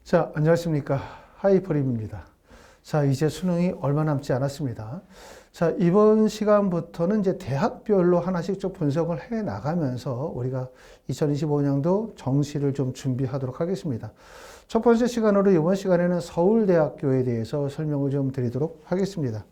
자, 안녕하십니까. 하이퍼림입니다. 자, 이제 수능이 얼마 남지 않았습니다. 자, 이번 시간부터는 이제 대학별로 하나씩 좀 분석을 해 나가면서 우리가 2025년도 정시를 좀 준비하도록 하겠습니다. 첫 번째 시간으로 이번 시간에는 서울대학교에 대해서 설명을 좀 드리도록 하겠습니다.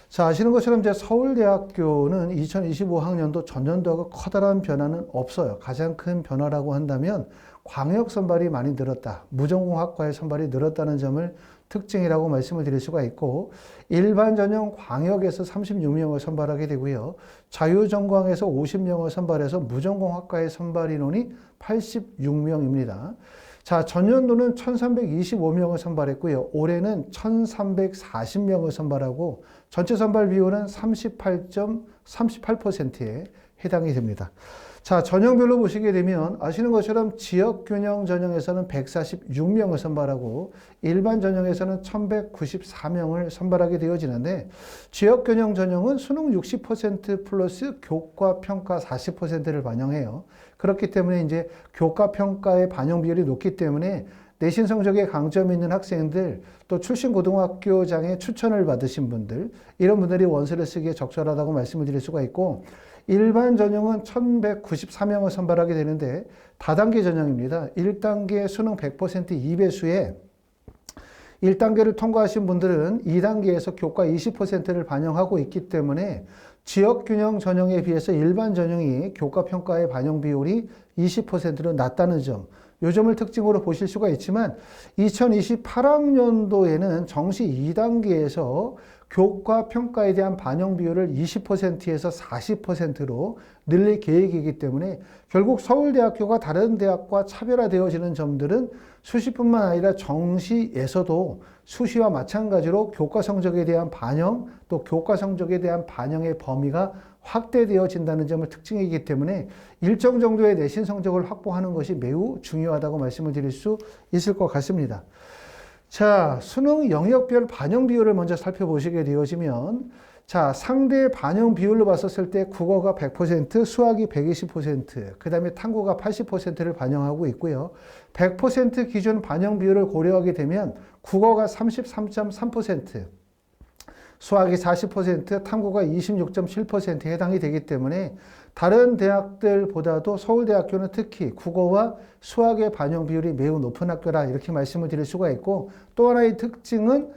자, 아시는 것처럼 이제 서울대학교는 2025학년도 전년도하고 커다란 변화는 없어요. 가장 큰 변화라고 한다면 광역 선발이 많이 늘었다. 무전공학과의 선발이 늘었다는 점을 특징이라고 말씀을 드릴 수가 있고, 일반 전형 광역에서 36명을 선발하게 되고요. 자유전공에서 50명을 선발해서 무전공학과의 선발 인원이 86명입니다. 자, 전년도는 1325명을 선발했고요. 올해는 1340명을 선발하고 전체 선발 비율은 38.38%에 해당이 됩니다. 자, 전형별로 보시게 되면 아시는 것처럼 지역균형 전형에서는 146명을 선발하고 일반 전형에서는 1194명을 선발하게 되어지는데, 지역균형 전형은 수능 60% 플러스 교과 평가 40%를 반영해요. 그렇기 때문에 이제 교과 평가의 반영 비율이 높기 때문에 내신 성적에 강점이 있는 학생들, 또 출신 고등학교장의 추천을 받으신 분들, 이런 분들이 원서를 쓰기에 적절하다고 말씀을 드릴 수가 있고, 일반 전형은 1194명을 선발하게 되는데 다단계 전형입니다. 1단계 수능 100% 2배수에 1단계를 통과하신 분들은 2단계에서 교과 20%를 반영하고 있기 때문에 지역균형 전형에 비해서 일반 전형이 교과 평가의 반영 비율이 20%로 낮다는 점, 이 점을 특징으로 보실 수가 있지만 2028학년도에는 정시 2단계에서 교과 평가에 대한 반영 비율을 20%에서 40%로 늘릴 계획이기 때문에 결국 서울대학교가 다른 대학과 차별화되어지는 점들은 수시뿐만 아니라 정시에서도 수시와 마찬가지로 교과 성적에 대한 반영, 또 교과 성적에 대한 반영의 범위가 확대되어진다는 점을 특징이기 때문에 일정 정도의 내신 성적을 확보하는 것이 매우 중요하다고 말씀을 드릴 수 있을 것 같습니다. 자, 수능 영역별 반영 비율을 먼저 살펴보시게 되어지면, 자, 상대 반영 비율로 봤었을 때 국어가 100%, 수학이 120%, 그 다음에 탐구가 80%를 반영하고 있고요. 100% 기준 반영 비율을 고려하게 되면 국어가 33.3%, 수학이 40%, 탐구가 26.7%에 해당이 되기 때문에 다른 대학들보다도 서울대학교는 특히 국어와 수학의 반영 비율이 매우 높은 학교라 이렇게 말씀을 드릴 수가 있고, 또 하나의 특징은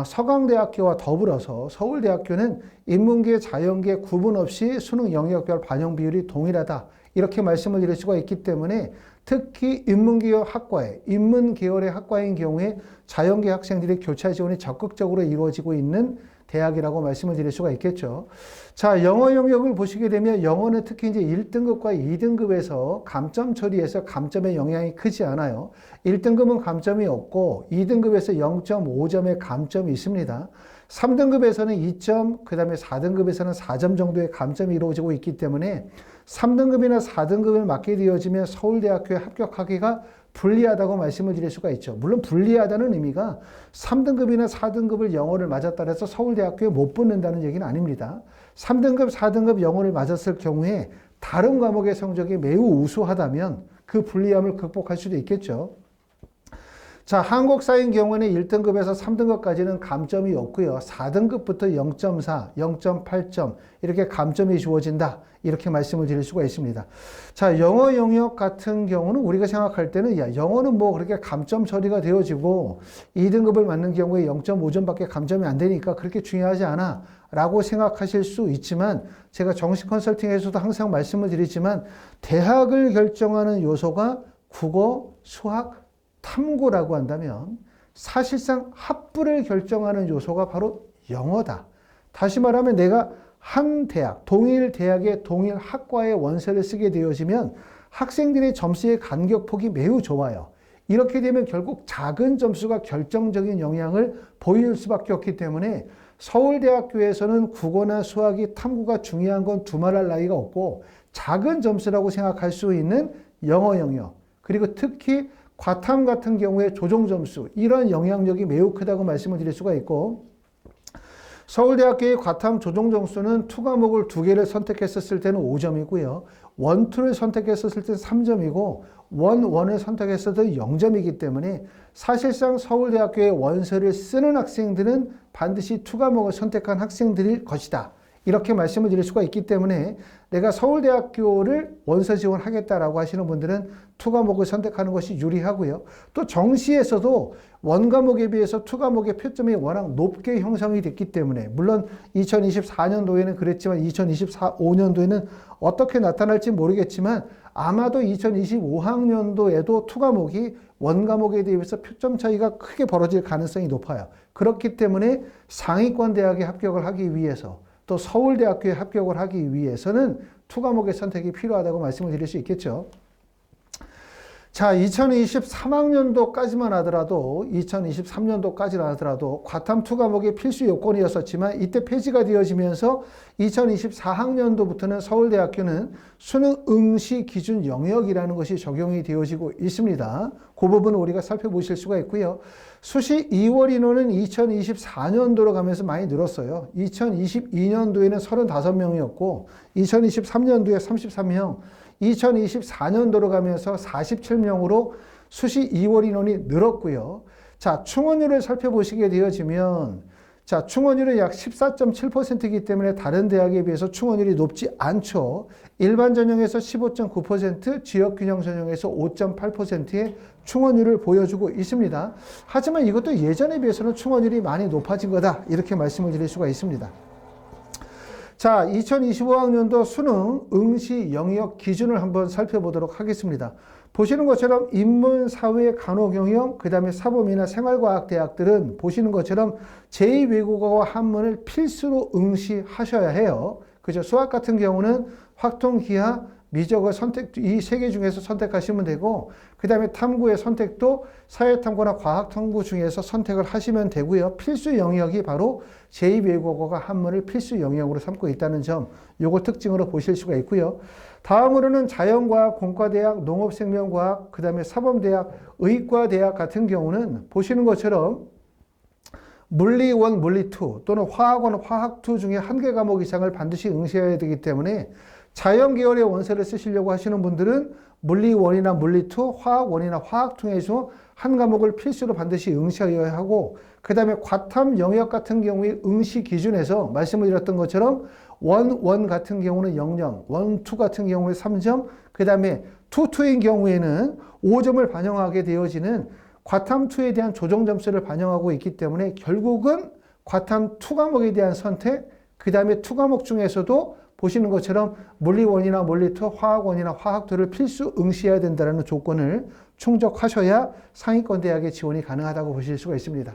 서강대학교와 더불어서 서울대학교는 인문계, 자연계 구분 없이 수능 영역별 반영 비율이 동일하다 이렇게 말씀을 드릴 수가 있기 때문에 특히 인문계열 학과에, 인문계열의 학과인 경우에 자연계 학생들의 교차 지원이 적극적으로 이루어지고 있는 대학이라고 말씀을 드릴 수가 있겠죠. 자, 영어 영역을 보시게 되면 영어는 특히 이제 1등급과 2등급에서 감점 처리에서 감점의 영향이 크지 않아요. 1등급은 감점이 없고 2등급에서 0.5점의 감점이 있습니다. 3등급에서는 2점, 그 다음에 4등급에서는 4점 정도의 감점이 이루어지고 있기 때문에 3등급이나 4등급을 맞게 되어지면 서울대학교에 합격하기가 불리하다고 말씀을 드릴 수가 있죠. 물론 불리하다는 의미가 3등급이나 4등급을 영어를 맞았다 해서 서울대학교에 못 붙는다는 얘기는 아닙니다. 3등급, 4등급 영어를 맞았을 경우에 다른 과목의 성적이 매우 우수하다면 그 불리함을 극복할 수도 있겠죠. 자, 한국사인 경우에는 1등급에서 3등급까지는 감점이 없고요. 4등급부터 0.4, 0.8점 이렇게 감점이 주어진다. 이렇게 말씀을 드릴 수가 있습니다. 자, 영어 영역 같은 경우는 우리가 생각할 때는 야, 영어는 뭐 그렇게 감점 처리가 되어지고 2등급을 맞는 경우에 0.5점밖에 감점이 안 되니까 그렇게 중요하지 않아 라고 생각하실 수 있지만, 제가 정식 컨설팅에서도 항상 말씀을 드리지만 대학을 결정하는 요소가 국어, 수학, 탐구라고 한다면 사실상 학부를 결정하는 요소가 바로 영어다. 다시 말하면 내가 한 대학, 동일 대학의 동일 학과의 원서를 쓰게 되어지면 학생들의 점수의 간격폭이 매우 좁아요. 이렇게 되면 결국 작은 점수가 결정적인 영향을 보일 수밖에 없기 때문에 서울대학교에서는 국어나 수학이 탐구가 중요한 건 두말할 나위가 없고, 작은 점수라고 생각할 수 있는 영어 영역, 그리고 특히 과탐 같은 경우에 조정 점수, 이런 영향력이 매우 크다고 말씀을 드릴 수가 있고, 서울대학교의 과탐 조정 점수는 투 과목을 2개를 선택했었을 때는 5점이고요. 원, 투를 선택했었을 때는 3점이고 원을 선택했을 때는 0점이기 때문에 사실상 서울대학교의 원서를 쓰는 학생들은 반드시 투 과목을 선택한 학생들일 것이다. 이렇게 말씀을 드릴 수가 있기 때문에 내가 서울대학교를 원서 지원하겠다라고 하시는 분들은 투 과목을 선택하는 것이 유리하고요. 또 정시에서도 원 과목에 비해서 투 과목의 표점이 워낙 높게 형성이 됐기 때문에 물론 2024년도에는 그랬지만 2025년도에는 어떻게 나타날지 모르겠지만 아마도 2025학년도에도 투 과목이 원 과목에 대해서 표점 차이가 크게 벌어질 가능성이 높아요. 그렇기 때문에 상위권 대학에 합격을 하기 위해서 또 서울대학교에 합격을 하기 위해서는 투 과목의 선택이 필요하다고 말씀을 드릴 수 있겠죠. 자, 2023학년도까지만 하더라도 2023년도까지만 하더라도 과탐 투 과목이 필수 요건이었었지만 이때 폐지가 되어지면서 2024학년도부터는 서울대학교는 수능 응시 기준 영역이라는 것이 적용이 되어지고 있습니다. 그 부분을 우리가 살펴보실 수가 있고요. 수시 2월 인원은 2024년도로 가면서 많이 늘었어요. 2022년도에는 35명이었고 2023년도에 33명, 2024년도로 가면서 47명으로 수시 2월 인원이 늘었고요. 자, 충원율을 살펴보시게 되어지면 자, 충원율은 약 14.7%이기 때문에 다른 대학에 비해서 충원율이 높지 않죠. 일반 전형에서 15.9%, 지역균형 전형에서 5.8%의 충원율을 보여주고 있습니다. 하지만 이것도 예전에 비해서는 충원율이 많이 높아진 거다. 이렇게 말씀을 드릴 수가 있습니다. 자, 2025학년도 수능 응시 영역 기준을 한번 살펴보도록 하겠습니다. 보시는 것처럼 인문, 사회, 간호, 경영, 그 다음에 사범이나 생활과학 대학들은 보시는 것처럼 제2외국어와 한문을 필수로 응시하셔야 해요. 그죠? 수학 같은 경우는 확통, 기하, 미적을 이 3개 중에서 선택하시면 되고, 그 다음에 탐구의 선택도 사회탐구나 과학탐구 중에서 선택을 하시면 되고요. 필수 영역이 바로 제2외국어가 한문을 필수 영역으로 삼고 있다는 점, 요걸 특징으로 보실 수가 있고요. 다음으로는 자연과학, 공과대학, 농업생명과학, 그 다음에 사범대학, 의과대학 같은 경우는 보시는 것처럼 물리 1, 물리 2 또는 화학 1, 화학 2 중에 1개 과목 이상을 반드시 응시해야 되기 때문에 자연 계열의 원서를 쓰시려고 하시는 분들은 물리 1이나 물리 2, 화학 1이나 화학 2에서 한 과목을 필수로 반드시 응시해야 하고, 그 다음에 과탐 영역 같은 경우에 응시 기준에서 말씀을 드렸던 것처럼 1 같은 경우는 0점, 1, 2 같은 경우에 3점, 그 다음에 2, 2인 경우에는 5점을 반영하게 되어지는 과탐 2에 대한 조정 점수를 반영하고 있기 때문에 결국은 과탐 2 과목에 대한 선택, 그 다음에 2 과목 중에서도 보시는 것처럼 물리 1이나 물리 2, 화학 1이나 화학 2를 필수 응시해야 된다는 조건을 충족하셔야 상위권 대학에 지원이 가능하다고 보실 수가 있습니다.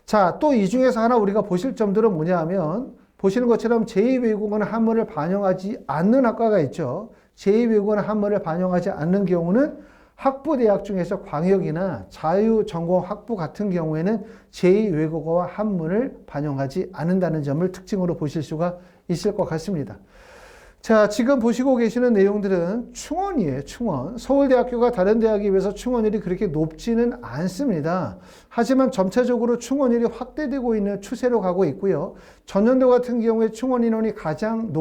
자, 또 이 중에서 하나 우리가 보실 점들은 뭐냐 하면 보시는 것처럼 제2외국어는 한문을 반영하지 않는 학과가 있죠. 제2외국어는 한문을 반영하지 않는 경우는 학부대학 중에서 광역이나 자유전공학부 같은 경우에는 제2외국어와 한문을 반영하지 않는다는 점을 특징으로 보실 수가 있을 것 같습니다. 자, 지금 보시고 계시는 내용들은 충원이에요. 충원. 서울대학교가 다른 대학에 비해서 충원율이 그렇게 높지는 않습니다. 하지만 점차적으로 충원율이 확대되고 있는 추세로 가고 있고요. 전년도 같은 경우에 충원 인원이 가장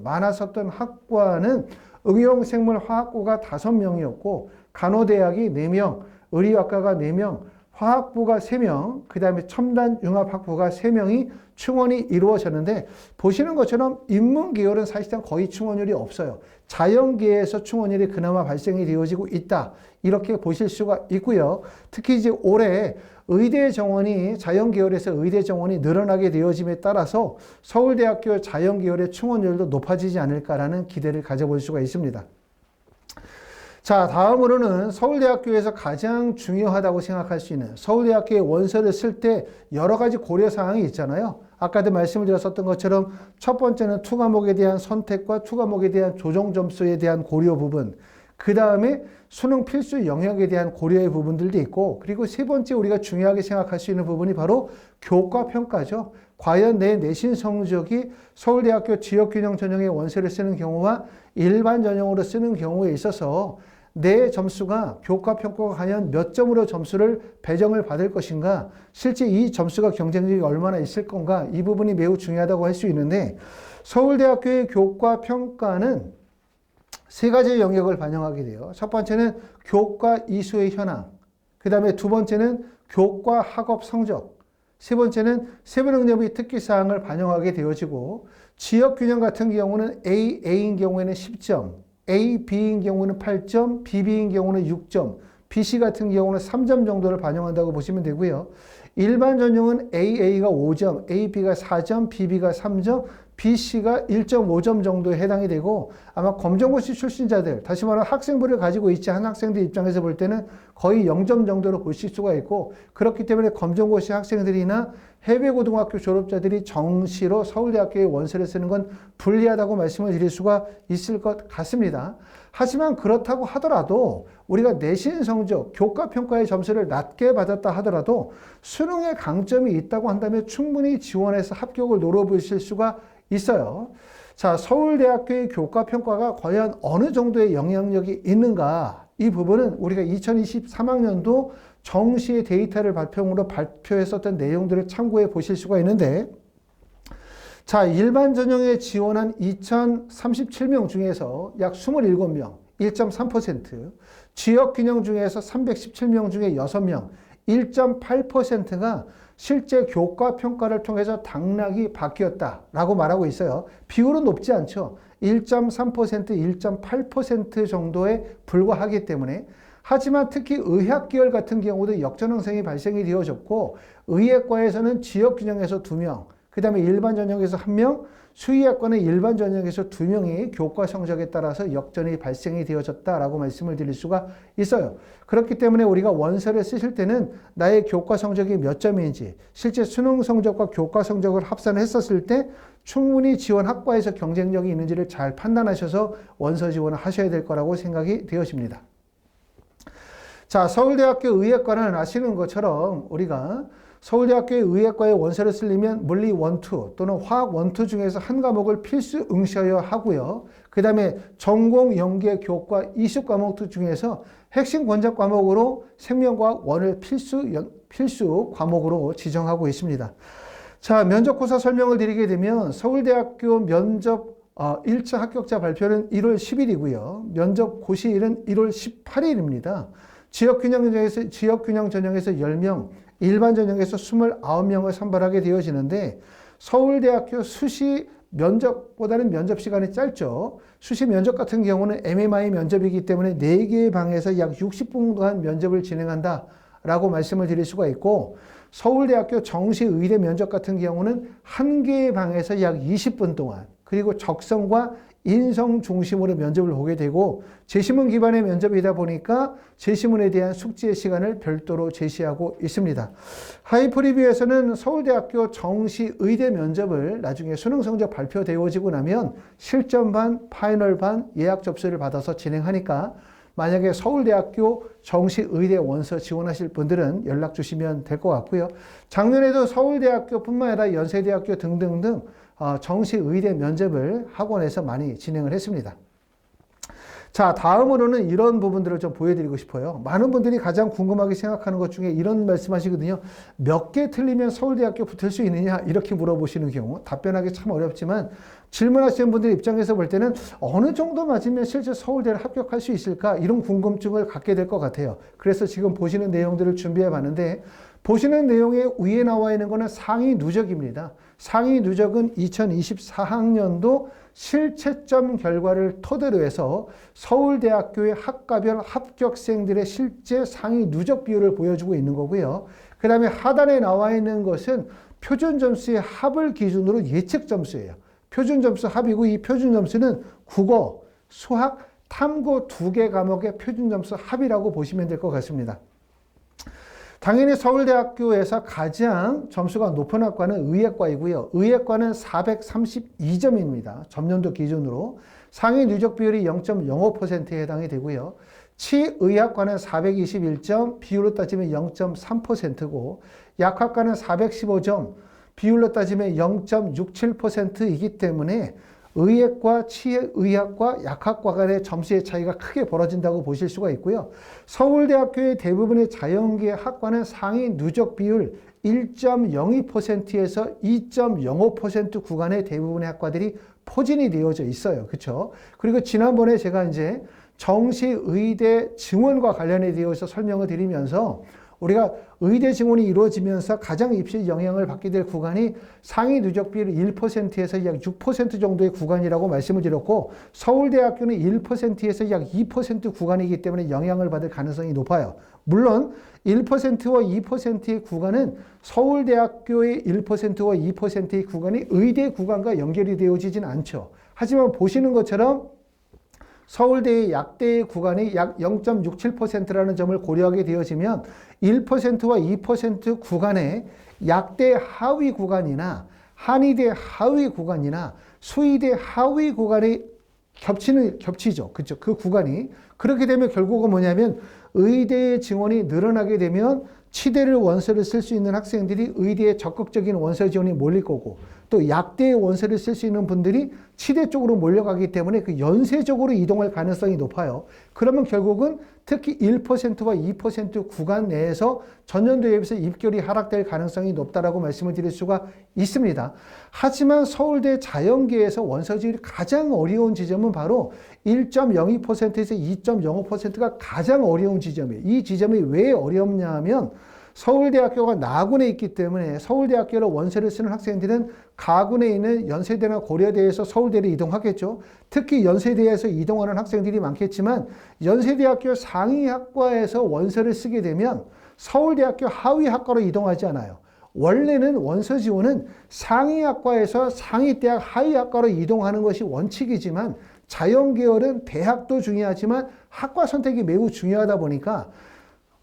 많았었던 학과는 응용생물화학부가 5명이었고 간호대학이 4명, 의료학과가 4명, 화학부가 3명, 그 다음에 첨단융합학부가 3명이 충원이 이루어졌는데 보시는 것처럼 인문계열은 사실상 거의 충원율이 없어요. 자연계에서 충원율이 그나마 발생이 되어지고 있다. 이렇게 보실 수가 있고요. 특히 이제 올해 의대 정원이 자연계열에서 의대 정원이 늘어나게 되어짐에 따라서 서울대학교 자연계열의 충원율도 높아지지 않을까라는 기대를 가져볼 수가 있습니다. 자, 다음으로는 서울대학교에서 가장 중요하다고 생각할 수 있는 서울대학교의 원서를 쓸 때 여러 가지 고려사항이 있잖아요. 아까도 말씀을 드렸었던 것처럼 첫 번째는 투 과목에 대한 선택과 투 과목에 대한 조정 점수에 대한 고려 부분, 그 다음에 수능 필수 영역에 대한 고려의 부분들도 있고, 그리고 세 번째 우리가 중요하게 생각할 수 있는 부분이 바로 교과 평가죠. 과연 내 내신 성적이 서울대학교 지역균형 전형의 원서를 쓰는 경우와 일반 전형으로 쓰는 경우에 있어서 내 점수가 교과 평가가 과연 몇 점으로 점수를 배정을 받을 것인가, 실제 이 점수가 경쟁력이 얼마나 있을 건가, 이 부분이 매우 중요하다고 할 수 있는데, 서울대학교의 교과 평가는 세 가지 영역을 반영하게 돼요. 첫 번째는 교과 이수의 현황, 그 다음에 두 번째는 교과 학업 성적, 세 번째는 세부능력의 특기사항을 반영하게 되어지고, 지역균형 같은 경우는 A인 경우에는 10점, B인 경우는 8점, B인 경우는 6점, BC 같은 경우는 3점 정도를 반영한다고 보시면 되고요. 일반 전형은 AA가 5점, AB가 4점, BB가 3점, BC가 1.5점 정도에 해당이 되고, 아마 검정고시 출신자들, 다시 말하면 학생부를 가지고 있지 않은 학생들 입장에서 볼 때는 거의 0점 정도로 보실 수가 있고, 그렇기 때문에 검정고시 학생들이나 해외고등학교 졸업자들이 정시로 서울대학교에 원서를 쓰는 건 불리하다고 말씀을 드릴 수가 있을 것 같습니다. 하지만 그렇다고 하더라도 우리가 내신 성적, 교과평가의 점수를 낮게 받았다 하더라도 수능에 강점이 있다고 한다면 충분히 지원해서 합격을 노려보실 수가 있어요. 자, 서울대학교의 교과평가가 과연 어느 정도의 영향력이 있는가? 이 부분은 우리가 2023학년도 정시의 데이터를 바탕으로 발표했었던 내용들을 참고해 보실 수가 있는데, 자, 일반 전형에 지원한 2037명 중에서 약 27명, 1.3%, 지역균형 중에서 317명 중에 6명, 1.8%가 실제 교과평가를 통해서 당락이 바뀌었다라고 말하고 있어요. 비율은 높지 않죠. 1.3%, 1.8% 정도에 불과하기 때문에. 하지만 특히 의학계열 같은 경우도 역전형성이 발생이 되어졌고, 의예과에서는 지역균형에서 2명, 그 다음에 일반 전형에서 1명, 수의학과는 일반 전형에서 2명이 교과 성적에 따라서 역전이 발생이 되어졌다라고 말씀을 드릴 수가 있어요. 그렇기 때문에 우리가 원서를 쓰실 때는 나의 교과 성적이 몇 점인지, 실제 수능 성적과 교과 성적을 합산했었을 때 충분히 지원 학과에서 경쟁력이 있는지를 잘 판단하셔서 원서 지원을 하셔야 될 거라고 생각이 되어집니다. 자, 서울대학교 의예과는 아시는 것처럼 우리가 서울대학교의 의예과에 원서를 쓰려면 물리 1, 2 또는 화학 1, 2 중에서 한 과목을 필수 응시하여야 하고요. 그 다음에 전공, 연계, 교과, 이수 과목 중에서 핵심 권장 과목으로 생명과학 1을 필수 과목으로 지정하고 있습니다. 자, 면접고사 설명을 드리게 되면 서울대학교 면접 1차 합격자 발표는 1월 10일이고요. 면접 고시일은 1월 18일입니다. 지역균형 전형에서 10명, 일반 전형에서 29명을 선발하게 되어지는데, 서울대학교 수시 면접보다는 면접 시간이 짧죠. 수시 면접 같은 경우는 MMI 면접이기 때문에 4개의 방에서 약 60분 동안 면접을 진행한다라고 말씀을 드릴 수가 있고, 서울대학교 정시 의대 면접 같은 경우는 1개의 방에서 약 20분 동안, 그리고 적성과 인성 중심으로 면접을 보게 되고, 제시문 기반의 면접이다 보니까 제시문에 대한 숙지의 시간을 별도로 제시하고 있습니다. 하이프리뷰에서는 서울대학교 정시 의대 면접을 나중에 수능 성적 발표되어지고 나면 실전반, 파이널반 예약 접수를 받아서 진행하니까, 만약에 서울대학교 정시 의대 원서 지원하실 분들은 연락 주시면 될 것 같고요. 작년에도 서울대학교뿐만 아니라 연세대학교 등등등 정시 의대 면접을 학원에서 많이 진행을 했습니다. 자, 다음으로는 이런 부분들을 좀 보여드리고 싶어요. 많은 분들이 가장 궁금하게 생각하는 것 중에 이런 말씀하시거든요. 몇 개 틀리면 서울대학교 붙을 수 있느냐, 이렇게 물어보시는 경우 답변하기 참 어렵지만, 질문하시는 분들 입장에서 볼 때는 어느 정도 맞으면 실제 서울대를 합격할 수 있을까, 이런 궁금증을 갖게 될 것 같아요. 그래서 지금 보시는 내용들을 준비해 봤는데, 보시는 내용에 위에 나와 있는 것은 상위 누적입니다. 상위 누적은 2024학년도 실채점 결과를 토대로 해서 서울대학교의 학과별 합격생들의 실제 상위 누적 비율을 보여주고 있는 거고요. 그 다음에 하단에 나와 있는 것은 표준 점수의 합을 기준으로 예측 점수예요. 표준 점수 합이고, 이 표준 점수는 국어, 수학, 탐구 2개 과목의 표준 점수 합이라고 보시면 될 것 같습니다. 당연히 서울대학교에서 가장 점수가 높은 학과는 의예과이고요. 의예과는 432점입니다. 전년도 기준으로. 상위 누적 비율이 0.05%에 해당이 되고요. 치의학과는 421점, 비율로 따지면 0.3%고, 약학과는 415점, 비율로 따지면 0.67%이기 때문에 의예과, 치의학과, 약학과 간의 점수의 차이가 크게 벌어진다고 보실 수가 있고요. 서울대학교의 대부분의 자연계 학과는 상위 누적 비율 1.02%에서 2.05% 구간의 대부분의 학과들이 포진이 되어져 있어요. 그렇죠? 그리고 지난번에 제가 이제 정시 의대 증원과 관련해 되어서 설명을 드리면서 우리가 의대 증원이 이루어지면서 가장 입시에 영향을 받게 될 구간이 상위 누적 비율 1%에서 약 6% 정도의 구간이라고 말씀을 드렸고, 서울대학교는 1%에서 약 2% 구간이기 때문에 영향을 받을 가능성이 높아요. 물론 1%와 2%의 구간은 서울대학교의 1%와 2%의 구간이 의대 구간과 연결이 되어지진 않죠. 하지만 보시는 것처럼 서울대의 약대의 구간이 약 0.67%라는 점을 고려하게 되어지면 1%와 2% 구간의 약대 하위 구간이나 한의대 하위 구간이나 수의대 하위 구간이 겹치죠. 그렇죠? 그 구간이. 그렇게 되면 결국은 뭐냐면 의대의 증원이 늘어나게 되면 치대를 원서를 쓸 수 있는 학생들이 의대에 적극적인 원서 지원이 몰릴 거고, 또 약대의 원서를 쓸 수 있는 분들이 치대 쪽으로 몰려가기 때문에 그 연쇄적으로 이동할 가능성이 높아요. 그러면 결국은 특히 1%와 2% 구간 내에서 전년도에 비해서 입결이 하락될 가능성이 높다라고 말씀을 드릴 수가 있습니다. 하지만 서울대 자연계에서 원서 지원이 가장 어려운 지점은 바로 1.02%에서 2.05%가 가장 어려운 지점이에요. 이 지점이 왜 어렵냐 하면 서울대학교가 나군에 있기 때문에 서울대학교로 원서를 쓰는 학생들은 가군에 있는 연세대나 고려대에서 서울대로 이동하겠죠. 특히 연세대에서 이동하는 학생들이 많겠지만 연세대학교 상위학과에서 원서를 쓰게 되면 서울대학교 하위학과로 이동하지 않아요. 원래는 원서 지원은 상위학과에서 상위대학 하위학과로 이동하는 것이 원칙이지만 자연계열은 대학도 중요하지만 학과 선택이 매우 중요하다 보니까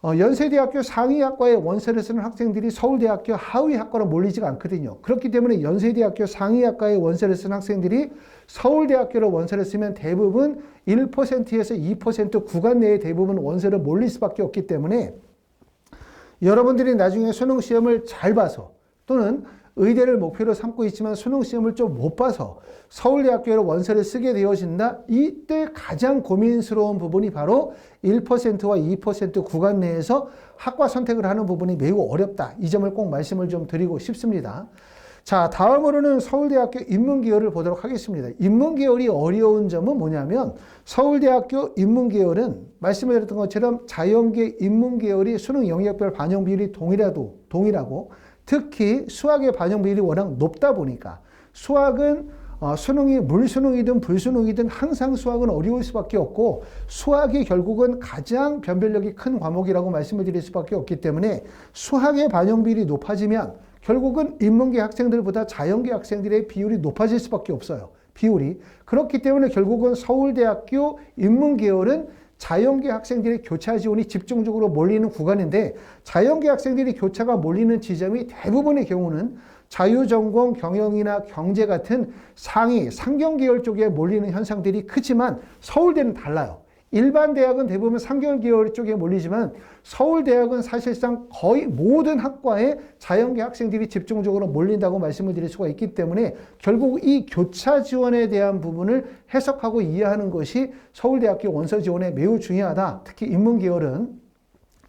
연세대학교 상위학과에 원서를 쓰는 학생들이 서울대학교 하위학과로 몰리지가 않거든요. 그렇기 때문에 연세대학교 상위학과에 원서를 쓰는 학생들이 서울대학교로 원서를 쓰면 대부분 1%에서 2% 구간 내에 대부분 원서를 몰릴 수밖에 없기 때문에 여러분들이 나중에 수능시험을 잘 봐서 또는 의대를 목표로 삼고 있지만 수능시험을 좀 못 봐서 서울대학교로 원서를 쓰게 되어진다. 이때 가장 고민스러운 부분이 바로 1%와 2% 구간 내에서 학과 선택을 하는 부분이 매우 어렵다. 이 점을 꼭 말씀을 좀 드리고 싶습니다. 자, 다음으로는 서울대학교 인문계열을 보도록 하겠습니다. 인문계열이 어려운 점은 뭐냐면 서울대학교 인문계열은 말씀을 드렸던 것처럼 자연계 인문계열이 수능 영역별 반영 비율이 동일하고 특히 수학의 반영 비율이 워낙 높다 보니까 수학은 수능이 물수능이든 불수능이든 항상 수학은 어려울 수밖에 없고 수학이 결국은 가장 변별력이 큰 과목이라고 말씀을 드릴 수밖에 없기 때문에 수학의 반영 비율이 높아지면 결국은 인문계 학생들보다 자연계 학생들의 비율이 높아질 수밖에 없어요. 비율이. 그렇기 때문에 결국은 서울대학교 인문계열은 자연계 학생들의 교차 지원이 집중적으로 몰리는 구간인데 자연계 학생들이 교차가 몰리는 지점이 대부분의 경우는 자유전공, 경영이나 경제 같은 상위, 상경계열 쪽에 몰리는 현상들이 크지만 서울대는 달라요. 일반 대학은 대부분 상경계열 쪽에 몰리지만 서울대학은 사실상 거의 모든 학과에 자연계 학생들이 집중적으로 몰린다고 말씀을 드릴 수가 있기 때문에 결국 이 교차 지원에 대한 부분을 해석하고 이해하는 것이 서울대학교 원서 지원에 매우 중요하다. 특히 인문계열은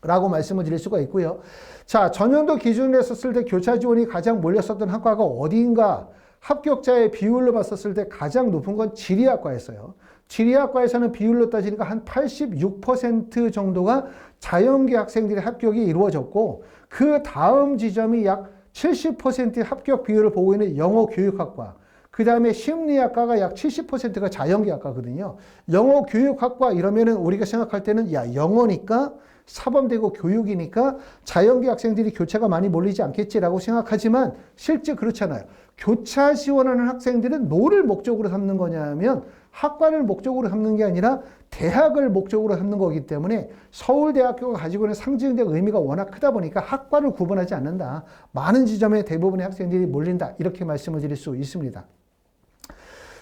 라고 말씀을 드릴 수가 있고요. 자, 전년도 기준으로 했었을 때 교차 지원이 가장 몰렸었던 학과가 어디인가? 합격자의 비율로 봤었을 때 가장 높은 건 지리학과였어요. 지리학과에서는 비율로 따지니까 한 86% 정도가 자연계 학생들의 합격이 이루어졌고 그 다음 지점이 약 70% 합격 비율을 보고 있는 영어교육학과, 그 다음에 심리학과가 약 70%가 자연계 학과거든요. 영어교육학과 이러면은 우리가 생각할 때는 야, 영어니까 사범되고 교육이니까 자연계 학생들이 교차가 많이 몰리지 않겠지라고 생각하지만 실제 그렇잖아요. 교차 지원하는 학생들은 뭐를 목적으로 삼는 거냐면 학과를 목적으로 삼는 게 아니라 대학을 목적으로 삼는 거기 때문에 서울대학교가 가지고 있는 상징적 의미가 워낙 크다 보니까 학과를 구분하지 않는다. 많은 지점에 대부분의 학생들이 몰린다. 이렇게 말씀을 드릴 수 있습니다.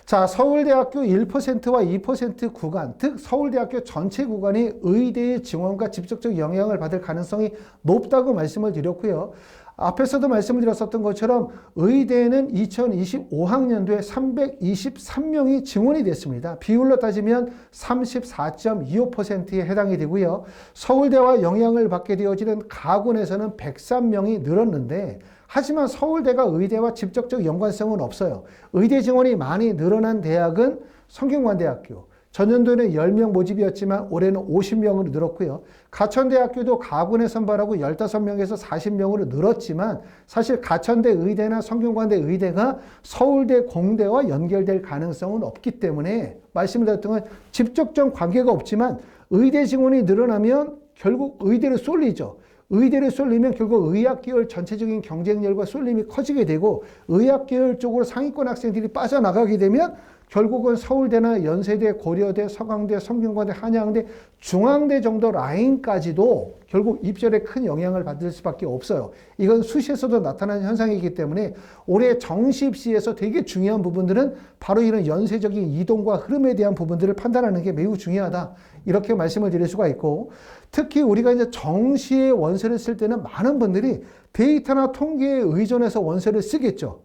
자, 서울대학교 1%와 2% 구간, 즉 서울대학교 전체 구간이 의대의 증원과 직접적 영향을 받을 가능성이 높다고 말씀을 드렸고요. 앞에서도 말씀을 드렸었던 것처럼 의대는 2025학년도에 323명이 증원이 됐습니다. 비율로 따지면 34.25%에 해당이 되고요. 서울대와 영향을 받게 되어지는 가군에서는 103명이 늘었는데 하지만 서울대가 의대와 직접적 연관성은 없어요. 의대 증원이 많이 늘어난 대학은 성균관대학교. 전년도에는 10명 모집이었지만 올해는 50명으로 늘었고요. 가천대학교도 가군에 선발하고 15명에서 40명으로 늘었지만 사실 가천대 의대나 성균관대 의대가 서울대 공대와 연결될 가능성은 없기 때문에 말씀을 드렸던 건 직접적 관계가 없지만 의대 증원이 늘어나면 결국 의대로 쏠리죠. 의대를 쏠리면 결국 의학계열 전체적인 경쟁력과 쏠림이 커지게 되고 의학계열 쪽으로 상위권 학생들이 빠져나가게 되면 결국은 서울대나 연세대, 고려대, 서강대, 성균관대, 한양대, 중앙대 정도 라인까지도 결국 입시에 큰 영향을 받을 수밖에 없어요. 이건 수시에서도 나타나는 현상이기 때문에 올해 정시 입시에서 되게 중요한 부분들은 바로 이런 연쇄적인 이동과 흐름에 대한 부분들을 판단하는 게 매우 중요하다. 이렇게 말씀을 드릴 수가 있고 특히 우리가 이제 정시에 원서를 쓸 때는 많은 분들이 데이터나 통계에 의존해서 원서를 쓰겠죠.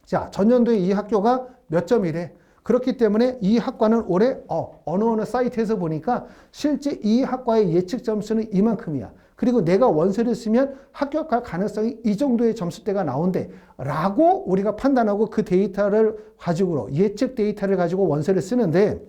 자, 전년도에 이 학교가 몇 점이래. 그렇기 때문에 이 학과는 올해 어느 사이트에서 보니까 실제 이 학과의 예측 점수는 이만큼이야. 그리고 내가 원서를 쓰면 합격할 가능성이 이 정도의 점수대가 나온대 라고 우리가 판단하고 그 데이터를 가지고 예측 데이터를 가지고 원서를 쓰는데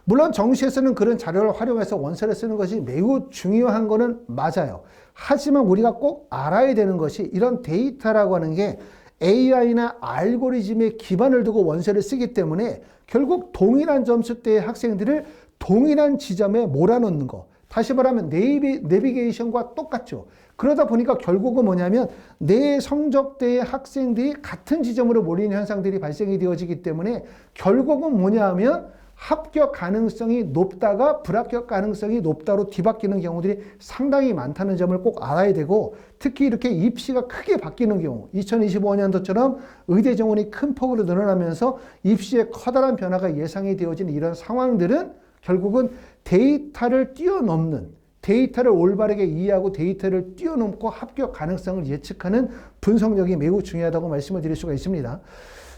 물론 정시에서는 그런 자료를 활용해서 원서를 쓰는 것이 매우 중요한 거는 맞아요. 하지만 우리가 꼭 알아야 되는 것이 이런 데이터라고 하는 게 AI나 알고리즘에 기반을 두고 원서를 쓰기 때문에 결국 동일한 점수대의 학생들을 동일한 지점에 몰아넣는 거. 다시 말하면 내비게이션과 똑같죠. 그러다 보니까 결국은 뭐냐면 내 성적대의 학생들이 같은 지점으로 몰리는 현상들이 발생이 되어지기 때문에 결국은 뭐냐 하면 합격 가능성이 높다가 불합격 가능성이 높다로 뒤바뀌는 경우들이 상당히 많다는 점을 꼭 알아야 되고 특히 이렇게 입시가 크게 바뀌는 경우 2025년도처럼 의대 정원이 큰 폭으로 늘어나면서 입시에 커다란 변화가 예상이 되어지는 이런 상황들은 결국은 데이터를 뛰어넘는 데이터를 올바르게 이해하고 데이터를 뛰어넘고 합격 가능성을 예측하는 분석력이 매우 중요하다고 말씀을 드릴 수가 있습니다.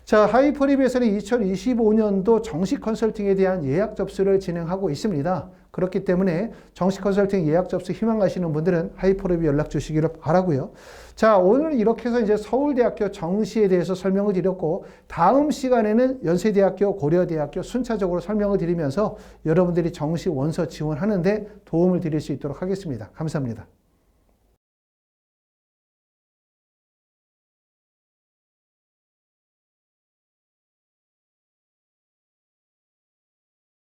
자, 하이퍼립에서는 2025년도 정식 컨설팅에 대한 예약 접수를 진행하고 있습니다. 그렇기 때문에 정식 컨설팅 예약 접수 희망하시는 분들은 하이퍼립에 연락 주시기를 바라고요. 자, 오늘 이렇게 해서 이제 서울대학교 정시에 대해서 설명을 드렸고 다음 시간에는 연세대학교, 고려대학교 순차적으로 설명을 드리면서 여러분들이 정시 원서 지원하는데 도움을 드릴 수 있도록 하겠습니다. 감사합니다.